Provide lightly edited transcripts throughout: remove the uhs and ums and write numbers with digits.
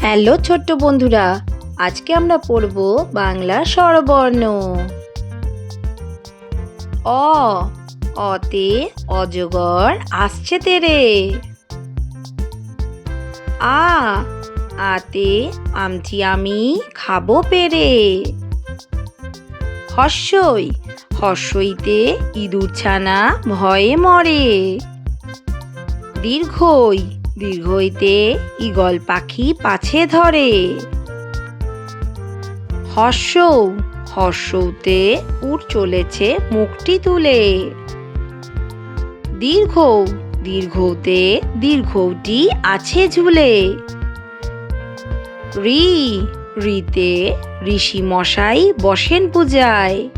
Hello ছোট্ট বন্ধুরা, আজকে আমরা পড়ব বাংলা স্বরবর্ণ। অ, অতে অজগর আসছে তেরে। আ, আতে আমটি আমি খাবো পেরে। হর্ষই, হর্ষইতে ইঁদুর ছানা ভয়ে মরে। দীর্ঘই, দীর্ঘইতে ঈগল পাখি পাছে ধরে। হর্ষৌ, হর্ষৌতে উট চলেছে মুখটি তুলে। দীর্ঘৌ, দীর্ঘৌতে দীর্ঘৌটি আছে ঝুলে। ঋ, ঋতে ঋষি মশাই বসেন পূজায়।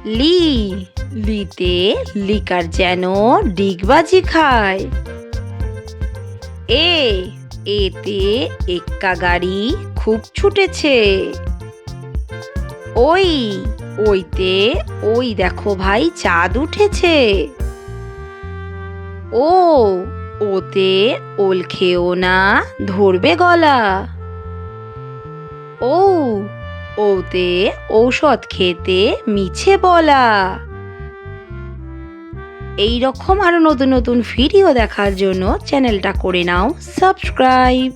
লি, লিতে লিকার যেন ডিগবাজি খায়। এ, এতে এক্কা গাড়ি খুব ছুটেছে। ওই, ওইতে ওই দেখো ভাই চাঁদ উঠেছে। ও, ওতে ওল খেও না ধরবে গলা। ও, ওতে ঔষধ খেতে মিছে বলা। এই রকম আরো নতুন নতুন ভিডিও দেখার জন্য চ্যানেলটা করে নাও সাবস্ক্রাইব।